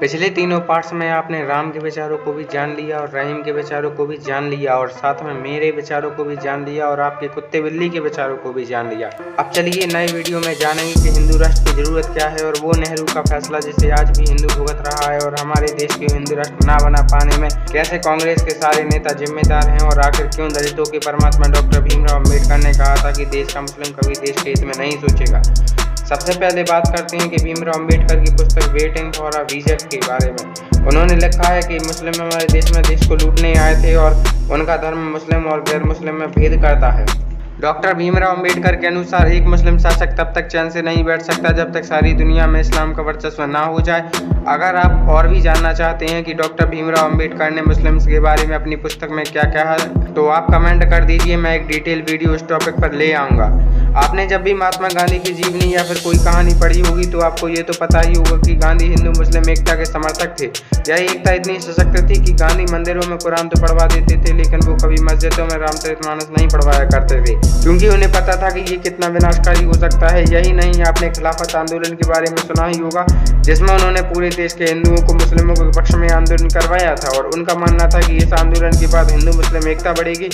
पिछले तीनों पार्ट्स में आपने राम के विचारों को भी जान लिया और रहीम के विचारों को भी जान लिया और साथ में मेरे विचारों को भी जान लिया और आपके कुत्ते बिल्ली के विचारों को भी जान लिया। अब चलिए नए वीडियो में जानेंगे कि हिंदू राष्ट्र की जरूरत क्या है और वो नेहरू का फैसला जिसे आज भी हिंदू भुगत रहा है और हमारे देश के हिंदू राष्ट्र ना बना पाने में कैसे कांग्रेस के सारे नेता जिम्मेदार हैं और आखिर क्यों दलितों के परमात्मा डॉक्टर भीमराव अम्बेडकर ने कहा था कि देश का मुस्लिम कभी देश के हित में नहीं सोचेगा। सबसे पहले बात करते हैं कि भीमराव अम्बेडकर की पुस्तक वेटिंग फॉर अ विजन के बारे में। उन्होंने लिखा है कि मुस्लिम हमारे देश में देश को लूटने आए थे और उनका धर्म मुस्लिम और गैर मुस्लिम में भेद करता है। डॉक्टर भीमराव अम्बेडकर के अनुसार एक मुस्लिम शासक तब तक चैन से नहीं बैठ सकता जब तक सारी दुनिया में इस्लाम का वर्चस्व ना हो जाए। अगर आप और भी जानना चाहते हैं कि डॉक्टर भीमराव अम्बेडकर ने मुस्लिम्स के बारे में अपनी पुस्तक में क्या कहा है तो आप कमेंट कर दीजिए, मैं एक डिटेल वीडियो इस टॉपिक पर ले आऊँगा। आपने जब भी महात्मा गांधी की जीवनी या फिर कोई कहानी पढ़ी होगी तो आपको ये तो पता ही होगा कि गांधी हिंदू मुस्लिम एकता के समर्थक थे। यह एकता इतनी सशक्त थी कि गांधी मंदिरों में कुरान तो पढ़वा देते थे लेकिन वो कभी मस्जिदों में रामचरितमानस नहीं पढ़वाया करते थे, क्योंकि उन्हें पता था कि ये कितना विनाशकारी हो सकता है। यही नहीं, आपने खिलाफत आंदोलन के बारे में सुना ही होगा जिसमें उन्होंने पूरे देश के हिंदुओं को मुस्लिमों के पक्ष में आंदोलन करवाया था और उनका मानना था कि इस आंदोलन के बाद हिंदू मुस्लिम एकता बढ़ेगी।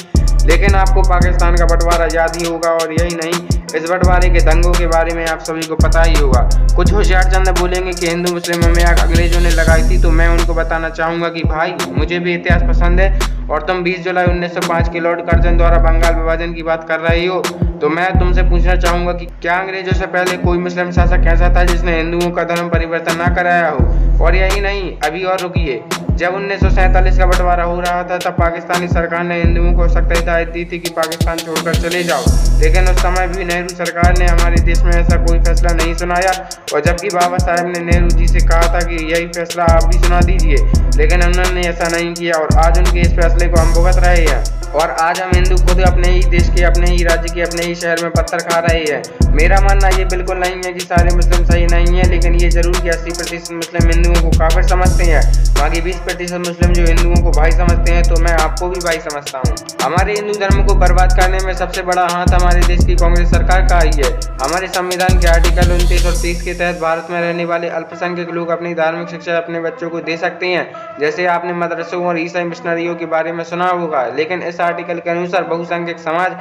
लेकिन आपको पाकिस्तान का बंटवारा याद ही होगा और यही नहीं, इस बंटवारे के दंगों के बारे में आप सभी को पता ही होगा। कुछ होशियार चंद बोलेंगे कि हिंदू मुस्लिमों में आग अंग्रेजों ने लगाई थी, तो मैं उनको बताना चाहूंगा कि भाई मुझे भी इतिहास पसंद है और तुम 20 जुलाई 1905 के लॉर्ड कर्जन द्वारा बंगाल विभाजन की बात कर रही हो, तो मैं तुमसे पूछना चाहूंगा कि क्या अंग्रेजों से पहले कोई मुस्लिम शासक ऐसा था जिसने हिंदुओं का धर्म परिवर्तन ना कराया हो। और यही नहीं, अभी और रुकिए, जब 1947 का बंटवारा हो रहा था तब पाकिस्तानी सरकार ने हिंदुओं को सख्त हिदायत दी थी कि पाकिस्तान छोड़कर चले जाओ, लेकिन उस समय भी नेहरू सरकार ने हमारे देश में ऐसा कोई फैसला नहीं सुनाया। और जबकि बाबा साहब ने नेहरू जी से कहा था कि यही फैसला आप भी सुना दीजिए, लेकिन उन्होंने ऐसा नहीं किया और आज उनके इस फैसले को हम भुगत रहे हैं। और आज हम हिंदू खुद अपने ही देश के, अपने ही राज्य के, अपने ही शहर में पत्थर खा रहे हैं। मेरा मानना ये बिल्कुल नहीं है कि सारे मुस्लिम सही नहीं है, लेकिन ये जरूर कि 80% मुस्लिम हिंदुओं को काफिर समझते हैं, बाकी 20% मुस्लिम जो हिंदुओं को भाई समझते हैं, तो मैं आपको भी भाई समझता हूँ। हमारे हिंदू धर्म को बर्बाद करने में सबसे बड़ा हाथ हमारे देश की कांग्रेस सरकार का ही है। हमारे संविधान के आर्टिकल 29 और 30 के तहत भारत में रहने वाले अल्पसंख्यक लोग अपनी धार्मिक शिक्षा अपने बच्चों को दे सकते हैं, जैसे आपने मदरसों और ईसाई मिशनरियों के बारे में सुना होगा। लेकिन इस आर्टिकल के अनुसार बहुसंख्यक समाज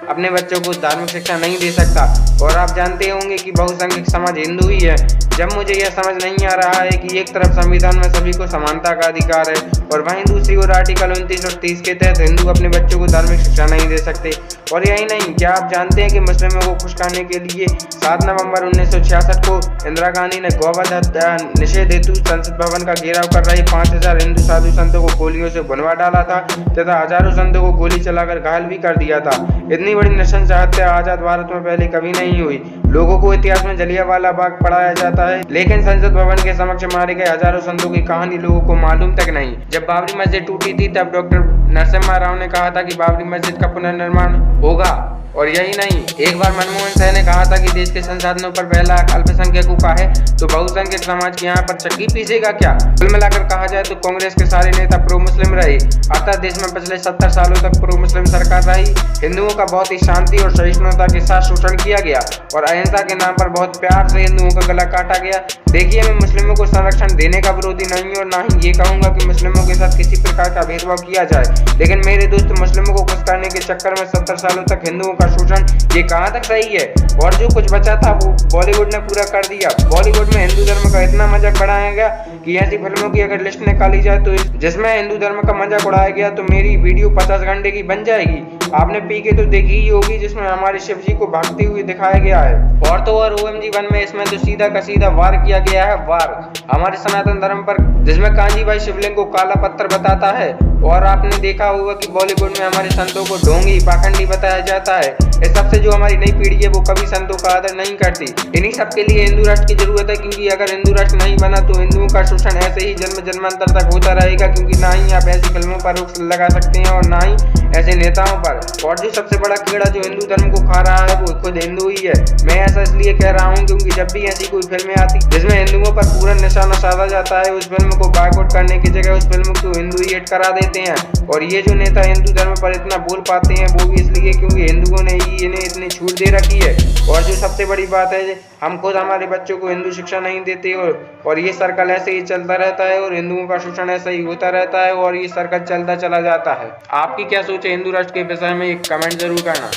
अपने बच्चों को धार्मिक शिक्षा नहीं दे सकता और आप जानते होंगे कि बहुसंख्यक समाज हिंदू ही है। जब मुझे यह समझ नहीं आ रहा है कि एक तरफ संविधान में सभी को समानता का अधिकार है और वहीं दूसरी ओर आर्टिकल 29 और 30 के तहत हिंदू अपने बच्चों को धार्मिक शिक्षा नहीं दे सकते। और यही नहीं, क्या आप जानते हैं कि मुस्लिमों को खुश करने के लिए 7 नवंबर 1966 को इंदिरा गांधी ने गौवध हत्या निषेध हेतु संसद भवन का घेराव कर रहे 5000 हिंदू साधु संतों को गोलियों से भुनवा डाला था तथा हजारों संतों को गोली चलाकर घायल भी कर दिया था। इतनी बड़ी नृशंस हत्या आजाद भारत में पहले कभी नहीं हुई। लोगों को इतिहास में जलियांवाला बाग पढ़ाया जाता है, लेकिन संसद भवन के समक्ष मारे गए हजारों संतों की कहानी लोगों को मालूम तक नहीं। जब बाबरी मस्जिद टूटी थी तब डॉक्टर नरसिम्हा राव ने कहा था कि बाबरी मस्जिद का पुनर्निर्माण होगा। और यही नहीं, एक बार मनमोहन सिंह ने कहा था कि देश के संसाधनों पर पहला हक अल्पसंख्यकों का है, तो बहुसंख्यक समाज के यहाँ पर चक्की पीसेगा क्या। कुल मिलाकर कहा जाए तो कांग्रेस के सारे नेता प्रो मुस्लिम रहे, अर्थात देश में पिछले 70 सालों तक प्रो मुस्लिम सरकार रही। हिंदुओं का बहुत ही शांति और सहिष्णुता के साथ शोषण किया गया और अहिंसा के नाम पर बहुत प्यार से हिंदुओं का गला काटा गया। देखिए, मैं मुस्लिमों को संरक्षण देने का विरोधी नहीं और ना ही ये कहूंगा कि मुस्लिमों के साथ किसी प्रकार का भेदभाव किया जाए, लेकिन मेरे दोस्त मुस्लिमों को खुश करने के चक्कर में 70 सालों तक हिंदुओं का शोषण ये कहां तक सही है। और जो कुछ बचा था वो बॉलीवुड ने पूरा कर दिया। बॉलीवुड में हिंदू धर्म का इतना मजाक बढ़ाया गया कि ऐसी फिल्मों की अगर लिस्ट निकाली जाए तो जिसमें हिंदू धर्म का मजाक उड़ाया गया तो मेरी वीडियो 50 घंटे की बन जाएगी। आपने पीके तो देखी ही होगी जिसमें हमारे शिव जी को भागते हुए दिखाया गया है। और तो और OMG 1 में इसमें तो सीधा का सीधा वार किया गया है, वार हमारे सनातन धर्म पर, जिसमें कांजी भाई शिवलिंग को काला पत्थर बताता है। और आपने देखा होगा कि बॉलीवुड में हमारे संतों को ढोंगी पाखंडी बताया जाता है। इस सबसे जो हमारी नई पीढ़ी है वो कभी संतों का आदर नहीं करती। इन्हीं सब के लिए हिंदू राष्ट्र की जरूरत है, क्योंकि अगर हिंदू राष्ट्र नहीं बना तो हिंदुओं का शोषण ऐसे ही जन्म जन्मांतर तक होता रहेगा, क्योंकि ना ही आप ऐसी फिल्मों पर रोक लगा सकते हैं और ना ही ऐसे नेताओं पर। और जो सबसे बड़ा कीड़ा जो हिंदू धर्म को खा रहा है वो खुद हिंदू ही है। मैं ऐसा इसलिए कह रहा हूँ क्योंकि जब भी ऐसी कोई फिल्में आती जिसमें हिंदुओं पर पूरा निशाना साधा जाता है, उस फिल्म को बायकॉट करने की जगह उस फिल्म को हिंदू ही हिट करा देते हैं। और ये जो नेता हिंदू धर्म पर इतना बोल पाते हैं वो भी इसलिए क्योंकि हिंदुओं ने लिए इन्हें इतनी छूट दे रखी है। और जो सबसे बड़ी बात है, हम खुद हमारे बच्चों को हिंदू शिक्षा नहीं देते और ये सर्कल ऐसे ही चलता रहता है और हिंदुओं का शोषण ऐसा ही होता रहता है और ये सर्कल चलता चला जाता है। आपकी क्या सोच है हिंदू राष्ट्र के विषय में, एक कमेंट जरूर करना।